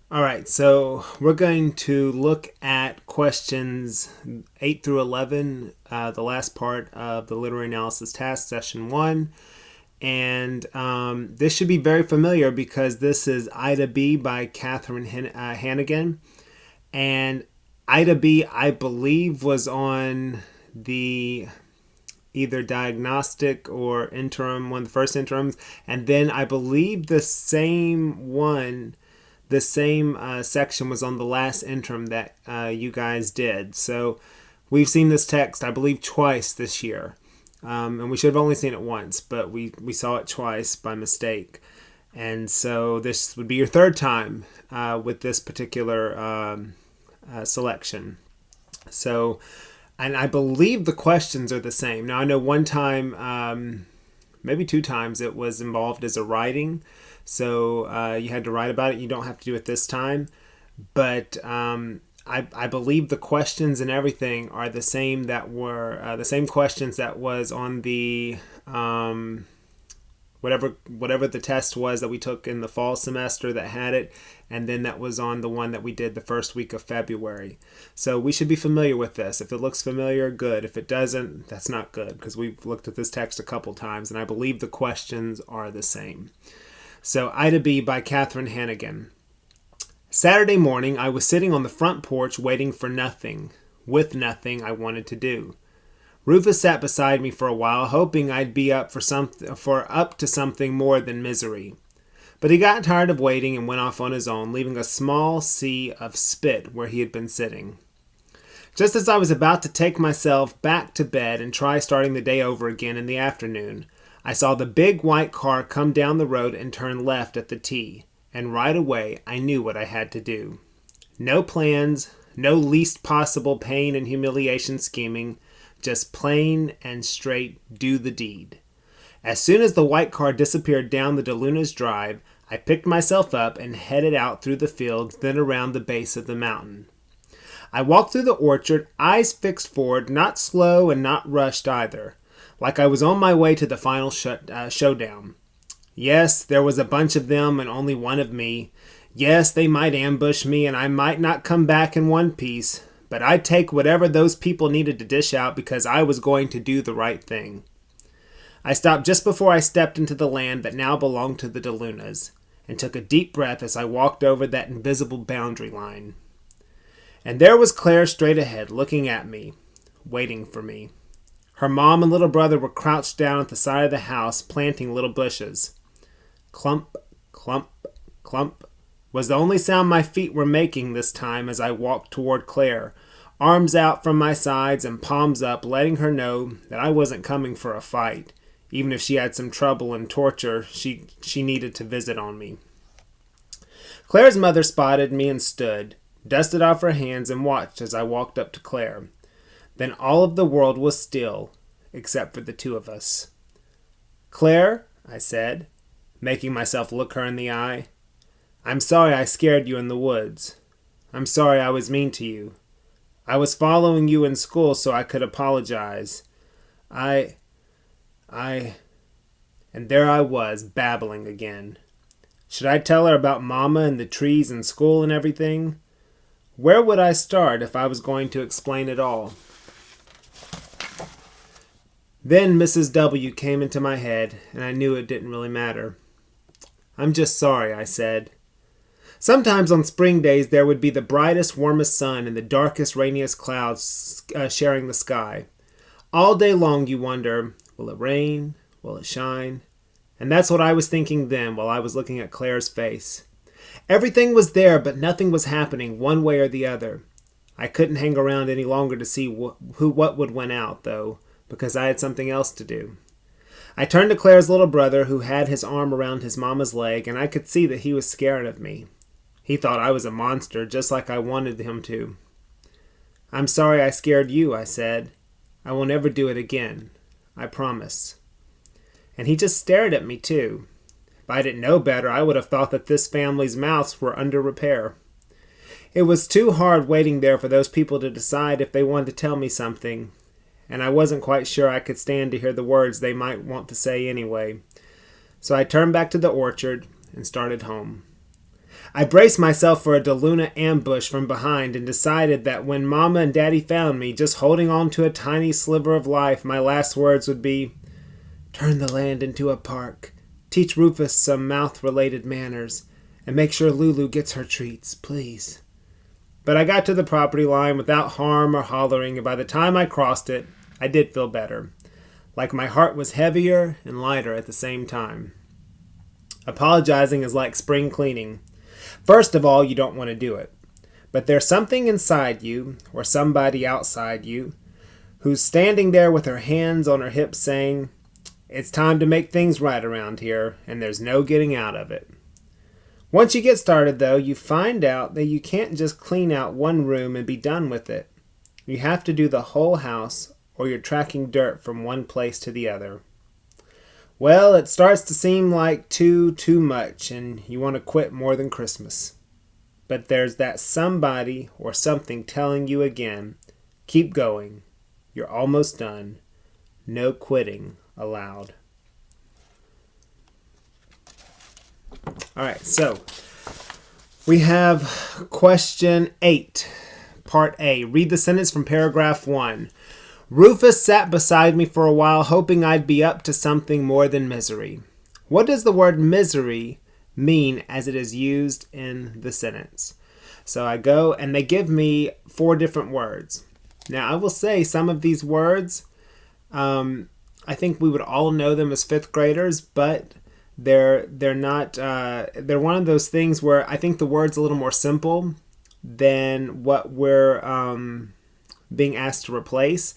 All right, so we're going to look at questions 8 through 11, the last part of the literary analysis task, session 1. And this should be very familiar because this is Ida B by Catherine Hannigan. And Ida B, I believe, was on the either diagnostic or interim, one of the first interims. And then I believe the same section was on the last interim that you guys did. So we've seen this text, I believe, twice this year. And we should have only seen it once, but we saw it twice by mistake. And so this would be your third time with this particular selection. So, and I believe the questions are the same. Now, I know one time, maybe two times, it was involved as a writing. So you had to write about it. You don't have to do it this time. But I believe the questions and everything are the same that were the same questions that was on the whatever the test was that we took in the fall semester that had it, and then that was on the one that we did the first week of February. So we should be familiar with this. If it looks familiar, good. If it doesn't, that's not good because we've looked at this text a couple times, and I believe the questions are the same. So Ida B by Catherine Hannigan. Saturday morning, I was sitting on the front porch waiting for nothing, with nothing I wanted to do. Rufus sat beside me for a while, hoping I'd be up to something more than misery. But he got tired of waiting and went off on his own, leaving a small sea of spit where he had been sitting. Just as I was about to take myself back to bed and try starting the day over again in the afternoon, I saw the big white car come down the road and turn left at the T, and right away I knew what I had to do. No plans, no least possible pain and humiliation scheming, just plain and straight do the deed. As soon as the white car disappeared down the DeLuna's drive, I picked myself up and headed out through the fields, then around the base of the mountain. I walked through the orchard, eyes fixed forward, not slow and not rushed either, like I was on my way to the final showdown. Yes, there was a bunch of them and only one of me. Yes, they might ambush me and I might not come back in one piece, but I'd take whatever those people needed to dish out because I was going to do the right thing. I stopped just before I stepped into the land that now belonged to the DeLunas, and took a deep breath as I walked over that invisible boundary line. And there was Claire straight ahead, looking at me, waiting for me. Her mom and little brother were crouched down at the side of the house, planting little bushes. Clump, clump, clump was the only sound my feet were making this time as I walked toward Claire, arms out from my sides and palms up, letting her know that I wasn't coming for a fight, even if she had some trouble and torture she needed to visit on me. Claire's mother spotted me and stood, dusted off her hands, and watched as I walked up to Claire. Then all of the world was still, except for the two of us. "Claire," I said, making myself look her in the eye, "I'm sorry I scared you in the woods. I'm sorry I was mean to you. I was following you in school so I could apologize. I... And there I was, babbling again. Should I tell her about Mama and the trees and school and everything? Where would I start if I was going to explain it all? Then Mrs. W. came into my head, and I knew it didn't really matter. "I'm just sorry," I said. Sometimes on spring days there would be the brightest, warmest sun and the darkest, rainiest clouds sharing the sky. All day long you wonder, will it rain? Will it shine? And that's what I was thinking then while I was looking at Claire's face. Everything was there, but nothing was happening one way or the other. I couldn't hang around any longer to see what would win out, though, because I had something else to do. I turned to Claire's little brother, who had his arm around his mama's leg, and I could see that he was scared of me. He thought I was a monster, just like I wanted him to. "I'm sorry I scared you," I said. "I will never do it again. I promise." And he just stared at me, too. If I didn't know better, I would have thought that this family's mouths were under repair. It was too hard waiting there for those people to decide if they wanted to tell me something, and I wasn't quite sure I could stand to hear the words they might want to say anyway. So I turned back to the orchard and started home. I braced myself for a DeLuna ambush from behind and decided that when Mama and Daddy found me, just holding on to a tiny sliver of life, my last words would be, "Turn the land into a park. Teach Rufus some mouth-related manners. And make sure Lulu gets her treats, please." But I got to the property line without harm or hollering, and by the time I crossed it, I did feel better. Like my heart was heavier and lighter at the same time. Apologizing is like spring cleaning. First of all, you don't want to do it. But there's something inside you, or somebody outside you, who's standing there with her hands on her hips saying, "It's time to make things right around here, and there's no getting out of it." Once you get started, though, you find out that you can't just clean out one room and be done with it. You have to do the whole house, or you're tracking dirt from one place to the other. Well, it starts to seem like too much, and you want to quit more than Christmas. But there's that somebody or something telling you again, keep going. You're almost done. No quitting allowed. All right, so we have question 8, part A. Read the sentence from paragraph 1. Rufus sat beside me for a while, hoping I'd be up to something more than misery. What does the word misery mean as it is used in the sentence? So I go, and they give me 4 different words. Now, I will say some of these words, I think we would all know them as 5th graders, but they're not, they're one of those things where I think the word's a little more simple than what we're being asked to replace.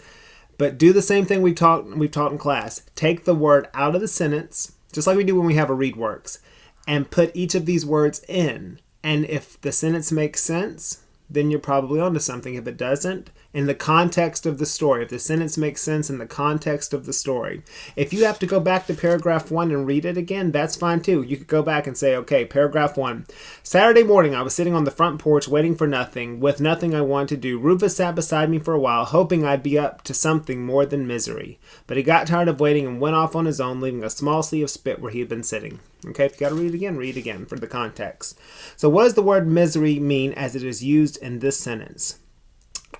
But do the same thing we've taught in class. Take the word out of the sentence, just like we do when we have a read works, and put each of these words in. And if the sentence makes sense, then you're probably onto something. If it doesn't, in the context of the story, if the sentence makes sense in the context of the story. If you have to go back to paragraph 1 and read it again, that's fine too. You could go back and say, okay, paragraph 1. Saturday morning, I was sitting on the front porch waiting for nothing, with nothing I wanted to do. Rufus sat beside me for a while, hoping I'd be up to something more than misery. But he got tired of waiting and went off on his own, leaving a small sea of spit where he had been sitting. Okay, if you got to read it again for the context. So what does the word misery mean as it is used in this sentence?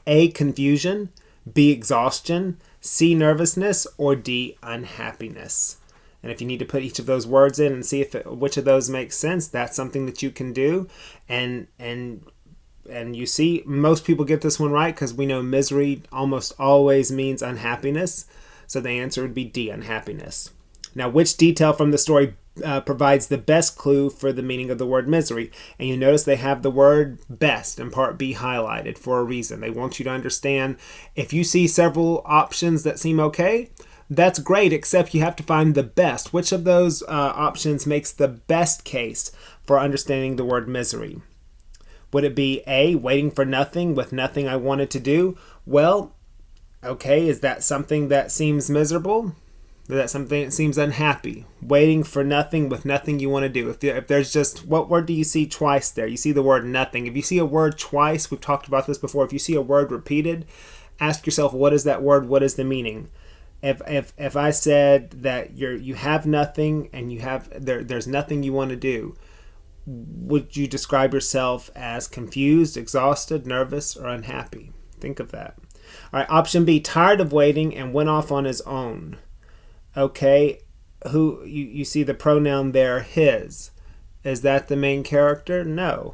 A, confusion, B, exhaustion, C, nervousness, or D, unhappiness. And if you need to put each of those words in and see which of those makes sense, that's something that you can do. And you see, most people get this one right because we know misery almost always means unhappiness. So the answer would be D, unhappiness. Now, which detail from the story provides the best clue for the meaning of the word misery? And you notice they have the word best in part B highlighted for a reason. They want you to understand if you see several options that seem okay, that's great, except you have to find the best. Which of those options makes the best case for understanding the word misery? Would it be A, waiting for nothing with nothing I wanted to do? Well, okay, is that something that seems miserable? Is that something that seems unhappy? Waiting for nothing with nothing you want to do. If there's just, what word do you see twice there? You see the word nothing. If you see a word twice, we've talked about this before, if you see a word repeated, ask yourself, what is that word? What is the meaning? If I said that you have nothing and there's nothing you want to do, would you describe yourself as confused, exhausted, nervous, or unhappy? Think of that. All right, option B, tired of waiting and went off on his own. Okay, who you see the pronoun there, his. Is that the main character? No.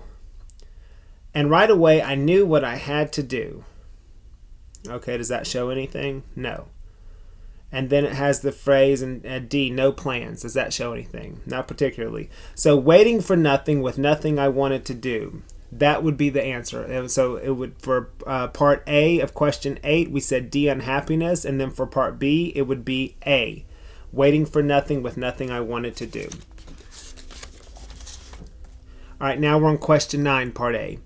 And right away, I knew what I had to do. Okay, does that show anything? No. And then it has the phrase in D, no plans. Does that show anything? Not particularly. So waiting for nothing with nothing I wanted to do. That would be the answer. So it would, for part A of question 8, we said D, unhappiness. And then for part B, it would be A, waiting for nothing with nothing I wanted to do. All right, now we're on question 9, part A.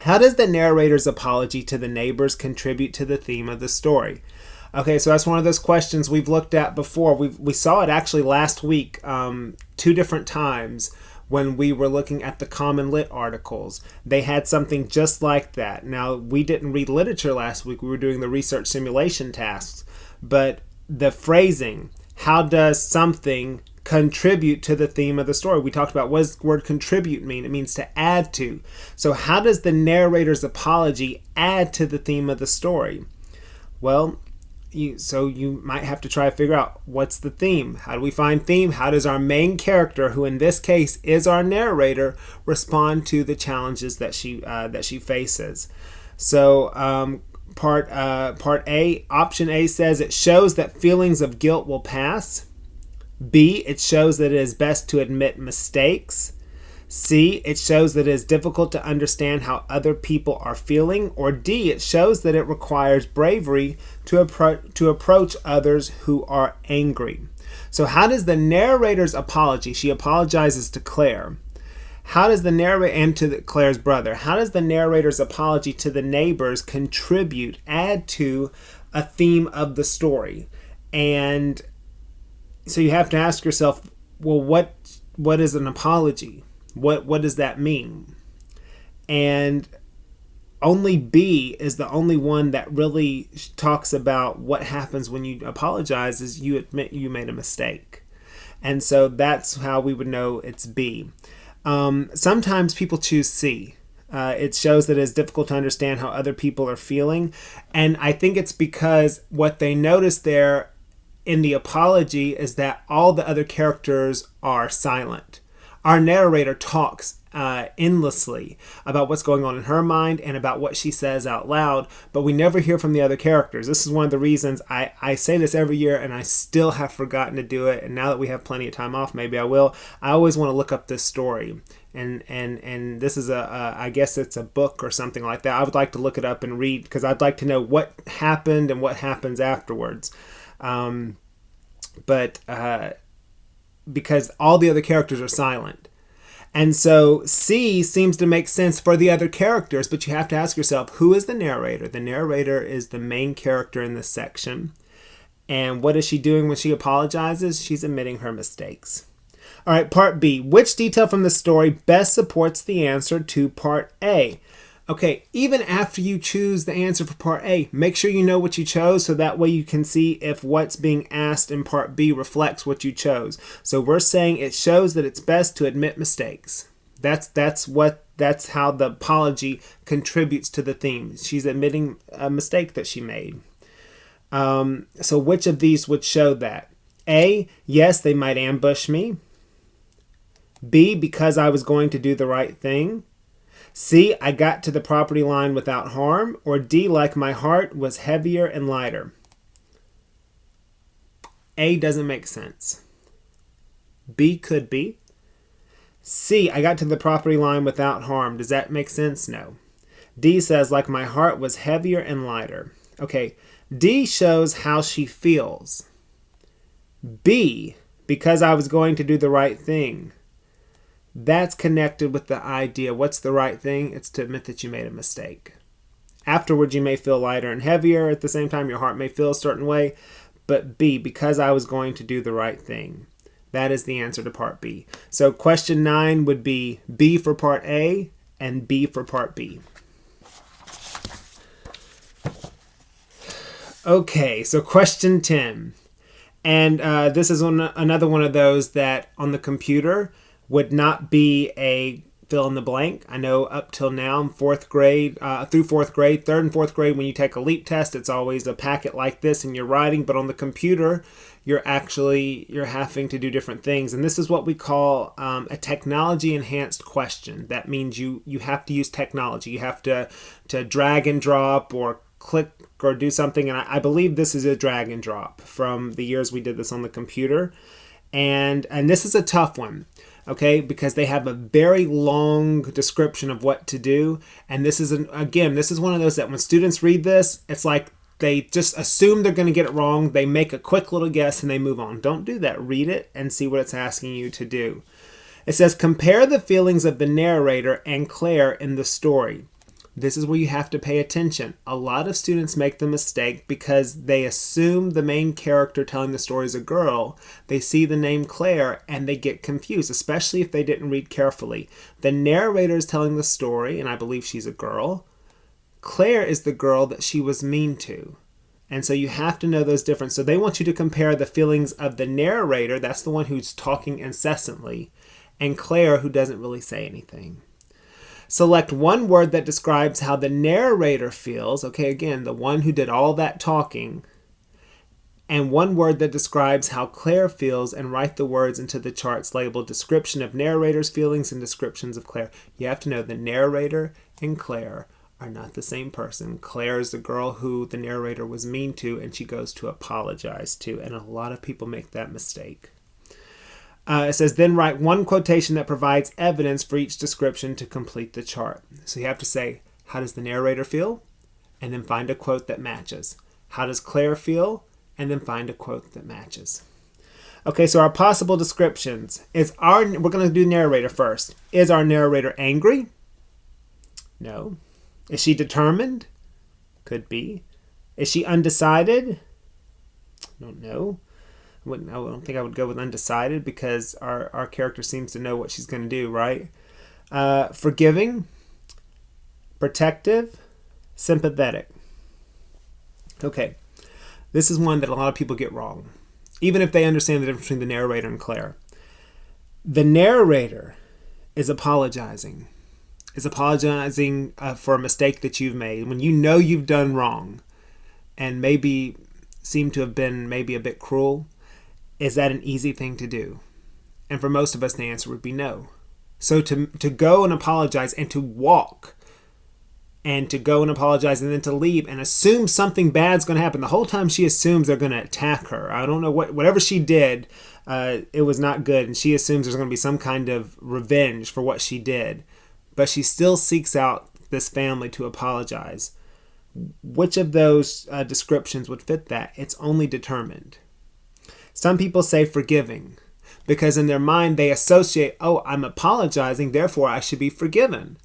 How does the narrator's apology to the neighbors contribute to the theme of the story? Okay, so that's one of those questions we've looked at before. We saw it actually last week 2 different times when we were looking at the Common Lit articles. They had something just like that. Now, we didn't read literature last week. We were doing the research simulation tasks. But the phrasing, how does something contribute to the theme of the story. We talked about what does the word contribute mean? It means to add to. So how does the narrator's apology add to the theme of the story? Well, you might have to try to figure out what's the theme. How do we find theme? How does our main character, who in this case is our narrator, respond to the challenges that she faces? So part A, option A says it shows that feelings of guilt will pass. B, it shows that it is best to admit mistakes. C, it shows that it is difficult to understand how other people are feeling. Or D, it shows that it requires bravery to approach others who are angry. So how does the narrator's apology, she apologizes to Claire, how does the narrator, and to Claire's brother, how does the narrator's apology to the neighbors contribute, add to a theme of the story? And so you have to ask yourself, well, what is an apology? What does that mean? And only B is the only one that really talks about what happens when you apologize is you admit you made a mistake. And so that's how we would know it's B. Sometimes people choose C. It shows that it's difficult to understand how other people are feeling. And I think it's because what they notice there in the apology is that all the other characters are silent. Our narrator talks endlessly about what's going on in her mind and about what she says out loud, but we never hear from the other characters. This is one of the reasons I say this every year and I still have forgotten to do it. And now that we have plenty of time off, maybe I will. I always want to look up this story. And this is I guess it's a book or something like that. I would like to look it up and read because I'd like to know what happened and what happens afterwards. Because all the other characters are silent. And so C seems to make sense for the other characters, but you have to ask yourself, who is the narrator? The narrator is the main character in this section. And what is she doing when she apologizes? She's admitting her mistakes. All right, part B. Which detail from the story best supports the answer to part A? Okay, even after you choose the answer for part A, make sure you know what you chose so that way you can see if what's being asked in part B reflects what you chose. So we're saying it shows that it's best to admit mistakes. That's how the apology contributes to the theme. She's admitting a mistake that she made. So which of these would show that? A, yes, they might ambush me. B, because I was going to do the right thing. C, I got to the property line without harm. Or D, like my heart was heavier and lighter. A doesn't make sense. B could be. C, I got to the property line without harm. Does that make sense? No. D says, like my heart was heavier and lighter. Okay, D shows how she feels. B, because I was going to do the right thing. That's connected with the idea, what's the right thing? It's to admit that you made a mistake. Afterwards, you may feel lighter and heavier. At the same time, your heart may feel a certain way. But B, because I was going to do the right thing. That is the answer to part B. So question 9 would be B for part A and B for part B. Okay, so question 10. And this is another one of those that on the computer would not be a fill in the blank. I know up till now, fourth grade, through fourth grade, third and fourth grade, when you take a LEAP test, it's always a packet like this and you're writing, but on the computer, you're having to do different things. And this is what we call a technology enhanced question. That means you have to use technology. You have to drag and drop or click or do something. And I believe this is a drag and drop from the years we did this on the computer. And this is a tough one. Okay, because they have a very long description of what to do. And this is, this is one of those that when students read this, it's like they just assume they're going to get it wrong. They make a quick little guess and they move on. Don't do that. Read it and see what it's asking you to do. It says, compare the feelings of the narrator and Claire in the story. This is where you have to pay attention. A lot of students make the mistake because they assume the main character telling the story is a girl. They see the name Claire and they get confused, especially if they didn't read carefully. The narrator is telling the story, and I believe she's a girl. Claire is the girl that she was mean to. And so you have to know those differences. So they want you to compare the feelings of the narrator, that's the one who's talking incessantly, and Claire, who doesn't really say anything. Select one word that describes how the narrator feels. Okay, again, the one who did all that talking. And one word that describes how Claire feels, and write the words into the charts labeled description of narrator's feelings and descriptions of Claire. You have to know the narrator and Claire are not the same person. Claire is the girl who the narrator was mean to and she goes to apologize to. And a lot of people make that mistake. It says, then write one quotation that provides evidence for each description to complete the chart. So you have to say, how does the narrator feel? And then find a quote that matches. How does Claire feel? And then find a quote that matches. Okay, so our possible descriptions. We're going to do narrator first. Is our narrator angry? No. Is she determined? Could be. Is she undecided? Don't know. I don't think I would go with undecided because our character seems to know what she's going to do, right? Forgiving, protective, sympathetic. Okay, this is one that a lot of people get wrong, even if they understand the difference between the narrator and Claire. The narrator is apologizing. For a mistake that you've made, when you know you've done wrong and maybe seem to have been maybe a bit cruel. Is that an easy thing to do? And for most of us, the answer would be no. So to go and apologize and to walk and to go and apologize and then to leave and assume something bad's going to happen. The whole time she assumes they're going to attack her. I don't know whatever she did, it was not good. And she assumes there's going to be some kind of revenge for what she did. But she still seeks out this family to apologize. Which of those descriptions would fit that? It's only determined. Some people say forgiving because in their mind they associate, oh, I'm apologizing, therefore I should be forgiven.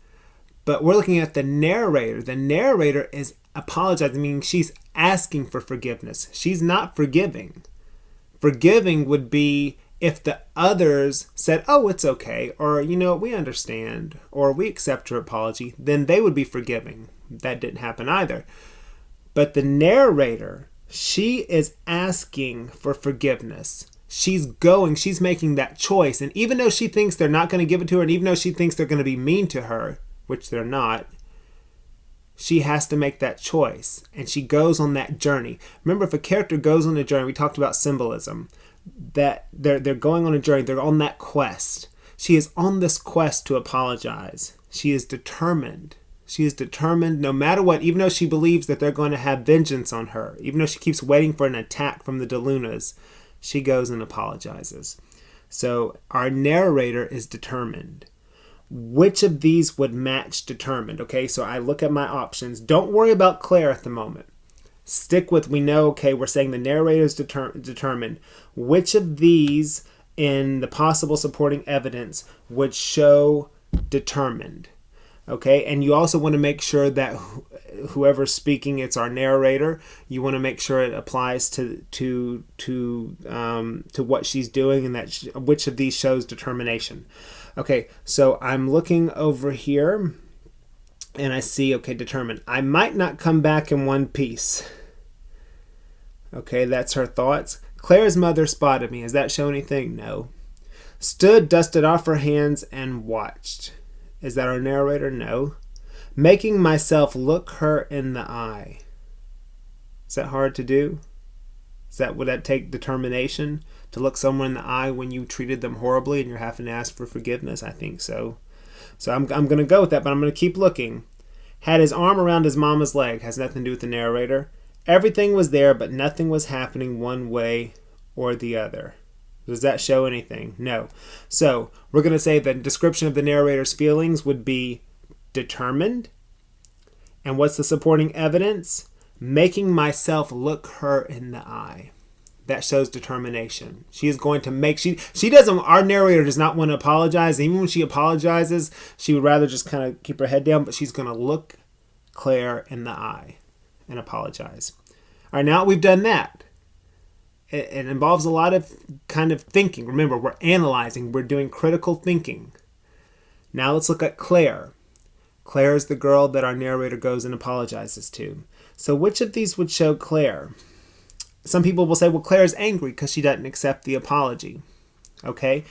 But we're looking at the narrator. The narrator is apologizing, meaning she's asking for forgiveness. She's not forgiving. Forgiving would be if the others said, oh, it's okay, or, we understand, or we accept your apology, then they would be forgiving. That didn't happen either. But the narrator, she is asking for forgiveness. She's making that choice. And even though she thinks they're not going to give it to her, and even though she thinks they're going to be mean to her, which they're not, she has to make that choice. And she goes on that journey. Remember, if a character goes on a journey, we talked about symbolism, that they're going on a journey, they're on that quest. She is on this quest to apologize. She is determined. She is determined no matter what, even though she believes that they're going to have vengeance on her, even though she keeps waiting for an attack from the DeLunas, she goes and apologizes. So our narrator is determined. Which of these would match determined? Okay, so I look at my options. Don't worry about Claire at the moment. Stick with, we know, okay, we're saying the narrator is determined. Which of these in the possible supporting evidence would show determined? Okay, and you also want to make sure that whoever's speaking, it's our narrator. You want to make sure it applies to what she's doing, and that which of these shows determination. Okay, so I'm looking over here, and I see, okay, determined. I might not come back in one piece. Okay, that's her thoughts. Claire's mother spotted me. Does that show anything? No. Stood, dusted off her hands, and watched. Is that our narrator? No. Making myself look her in the eye. Is that hard to do? Would that take determination to look someone in the eye when you treated them horribly and you're having to ask for forgiveness? I think so. So I'm going to go with that, but I'm going to keep looking. Had his arm around his mama's leg. Has nothing to do with the narrator. Everything was there, but nothing was happening one way or the other. Does that show anything? No. So we're going to say the description of the narrator's feelings would be determined. And what's the supporting evidence? Making myself look her in the eye. That shows determination. She is going to make, she doesn't, our narrator does not want to apologize. Even when she apologizes, she would rather just kind of keep her head down, but she's going to look Claire in the eye and apologize. All right, now we've done that. It involves a lot of kind of thinking. Remember, we're analyzing. We're doing critical thinking. Now let's look at Claire. Claire is the girl that our narrator goes and apologizes to. So which of these would show Claire? Some people will say, well, Claire is angry because she doesn't accept the apology. Okay.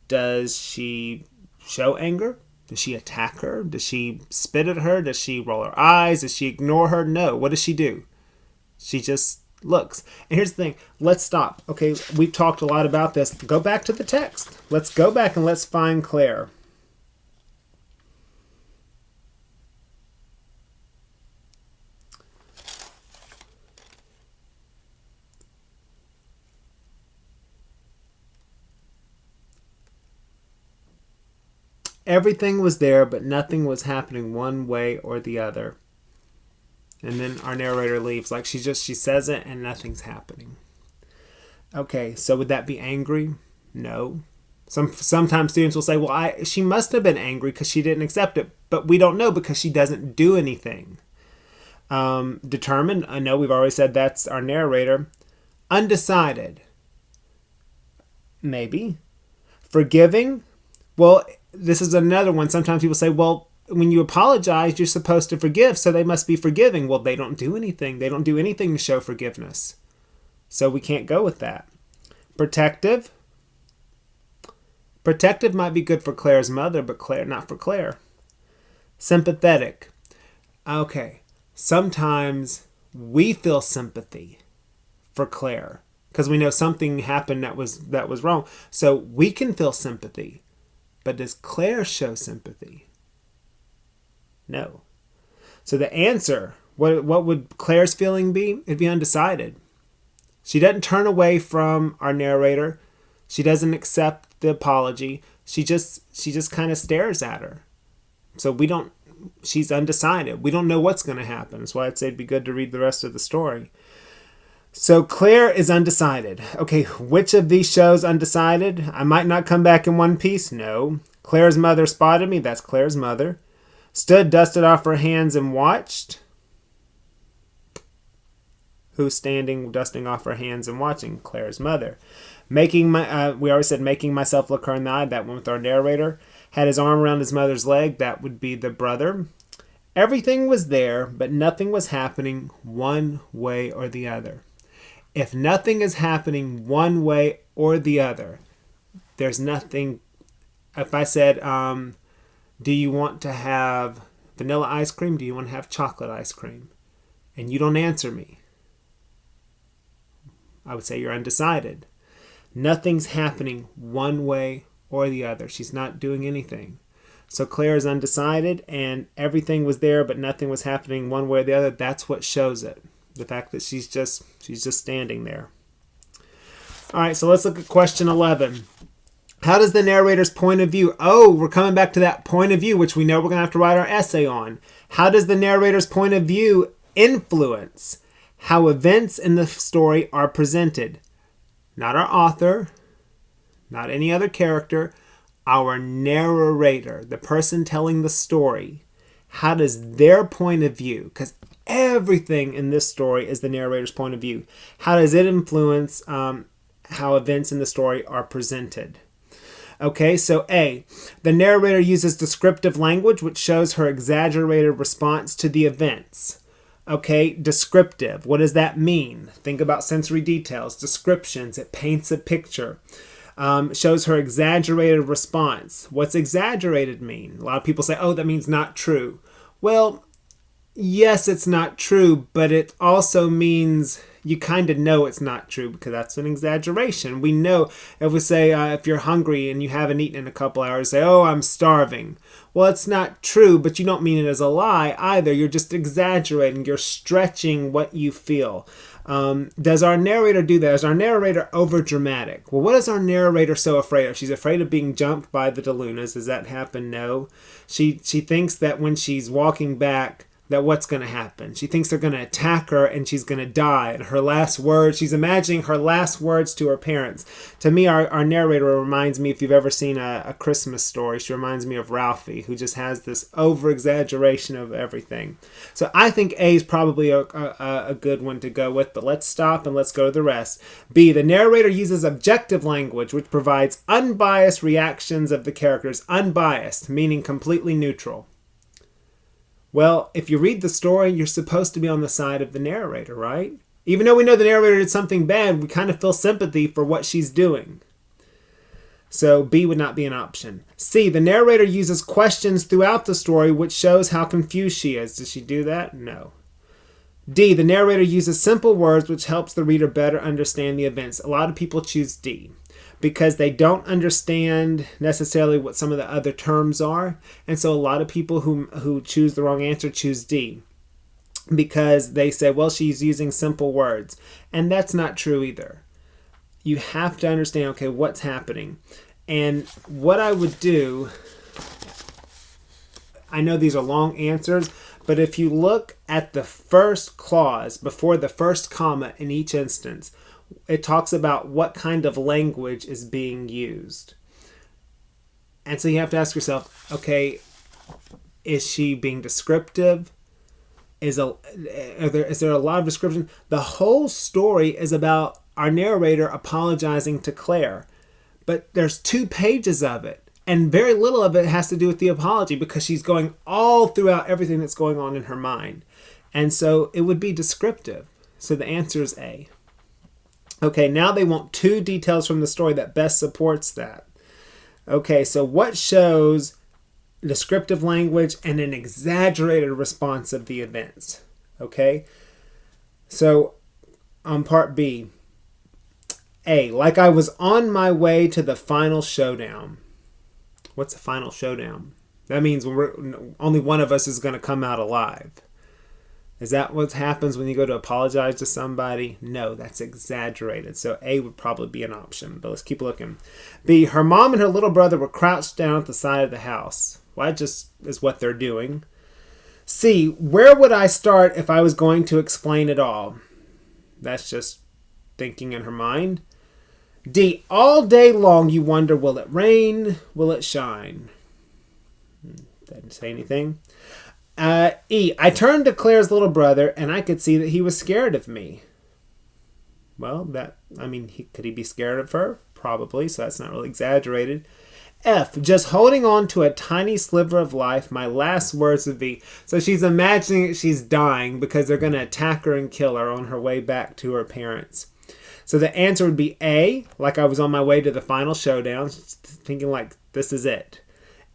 Does she show anger? Does she attack her? Does she spit at her? Does she roll her eyes? Does she ignore her? No. What does she do? She just looks. And here's the thing. Let's stop. Okay, we've talked a lot about this. Go back to the text. Let's go back and let's find Claire. Everything was there, but nothing was happening one way or the other. And then our narrator leaves. Like she says it and nothing's happening. Okay, so would that be angry? No. Sometimes students will say, well, she must have been angry because she didn't accept it. But we don't know because she doesn't do anything. Determined? I know we've already said that's our narrator. Undecided? Maybe. Forgiving? Well, this is another one. Sometimes people say, well, when you apologize, you're supposed to forgive, so they must be forgiving. Well, they don't do anything. They don't do anything to show forgiveness. So we can't go with that. Protective. Protective might be good for Claire's mother, but not for Claire. Sympathetic. Okay. Sometimes we feel sympathy for Claire because we know something happened that was wrong. So we can feel sympathy. But does Claire show sympathy? No. So the answer, what would Claire's feeling be? It'd be undecided. She doesn't turn away from our narrator. She doesn't accept the apology. She just kind of stares at her. So she's undecided. We don't know what's going to happen. That's why I'd say it'd be good to read the rest of the story. So Claire is undecided. Okay, which of these shows undecided? I might not come back in one piece. No. Claire's mother spotted me. That's Claire's mother. Stood, dusted off her hands, and watched. Who's standing, dusting off her hands and watching? Claire's mother. We already said making myself look her in the eye. That went with our narrator. Had his arm around his mother's leg. That would be the brother. Everything was there, but nothing was happening one way or the other. If nothing is happening one way or the other, there's nothing. If I said, do you want to have vanilla ice cream? Do you want to have chocolate ice cream? And you don't answer me, I would say you're undecided. Nothing's happening one way or the other. She's not doing anything. So Claire is undecided and everything was there, but nothing was happening one way or the other. That's what shows it. The fact that she's just standing there. All right, so let's look at question 11. How does the narrator's point of view... Oh, we're coming back to that point of view, which we know we're going to have to write our essay on. How does the narrator's point of view influence how events in the story are presented? Not our author, not any other character, our narrator, the person telling the story. How does their point of view... Because everything in this story is the narrator's point of view. How does it influence how events in the story are presented? Okay, so A, the narrator uses descriptive language, which shows her exaggerated response to the events. Okay, descriptive. What does that mean? Think about sensory details, descriptions. It paints a picture. Shows her exaggerated response. What's exaggerated mean? A lot of people say, oh, that means not true. Well, yes, it's not true, but it also means you kind of know it's not true because that's an exaggeration. We know if we say if you're hungry and you haven't eaten in a couple hours, say, oh, I'm starving. Well, it's not true, but you don't mean it as a lie either. You're just exaggerating. You're stretching what you feel. Does our narrator do that? Is our narrator over dramatic? Well, what is our narrator so afraid of? She's afraid of being jumped by the DeLunas. Does that happen? No. She thinks that when she's walking back, that what's going to happen? She thinks they're going to attack her and she's going to die. And her last words, she's imagining her last words to her parents. To me, our narrator reminds me, if you've ever seen a Christmas Story, she reminds me of Ralphie, who just has this over-exaggeration of everything. So I think A is probably a good one to go with, but let's stop and let's go to the rest. B, the narrator uses objective language, which provides unbiased reactions of the characters. Unbiased, meaning completely neutral. Well, if you read the story, you're supposed to be on the side of the narrator, right? Even though we know the narrator did something bad, we kind of feel sympathy for what she's doing. So B would not be an option. C, the narrator uses questions throughout the story, which shows how confused she is. Does she do that? No. D, the narrator uses simple words, which helps the reader better understand the events. A lot of people choose D because they don't understand necessarily what some of the other terms are. And so a lot of people who choose the wrong answer choose D because they say, well, she's using simple words. And that's not true either. You have to understand, okay, what's happening. And what I would do, I know these are long answers, but if you look at the first clause before the first comma in each instance, it talks about what kind of language is being used. And so you have to ask yourself, okay, is she being descriptive? Is there a lot of description? The whole story is about our narrator apologizing to Claire. But there's 2 pages of it. And very little of it has to do with the apology because she's going all throughout everything that's going on in her mind. And so it would be descriptive. So the answer is A. Okay, now they want 2 details from the story that best supports that. Okay, so what shows descriptive language and an exaggerated response of the events? Okay, so on part B, A, like I was on my way to the final showdown. What's a final showdown? That means only one of us is going to come out alive. Is that what happens when you go to apologize to somebody? No, that's exaggerated. So A would probably be an option, but let's keep looking. B, her mom and her little brother were crouched down at the side of the house. Well, that just is what they're doing. C, where would I start if I was going to explain it all? That's just thinking in her mind. D, all day long you wonder, will it rain? Will it shine? Didn't say anything. E, I turned to Claire's little brother and I could see that he was scared of me. Well, could he be scared of her? Probably, so that's not really exaggerated. F, just holding on to a tiny sliver of life, my last words would be, so she's imagining she's dying because they're going to attack her and kill her on her way back to her parents. So the answer would be A, like I was on my way to the final showdown, thinking like this is it.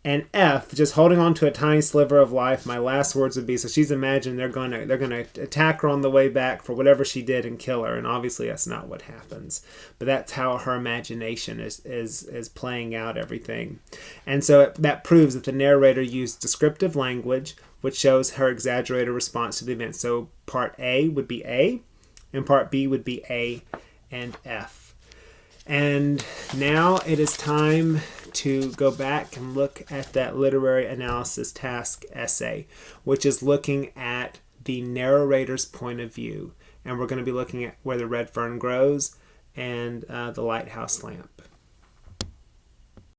And F, just holding on to a tiny sliver of life, my last words would be, so she's imagining they're gonna attack her on the way back for whatever she did and kill her, and obviously that's not what happens. But that's how her imagination is playing out everything. And so that proves that the narrator used descriptive language, which shows her exaggerated response to the event. So part A would be A, and part B would be A and F. And now it is time to go back and look at that literary analysis task essay, which is looking at the narrator's point of view. And we're going to be looking at Where the Red Fern Grows and The Lighthouse Lamp.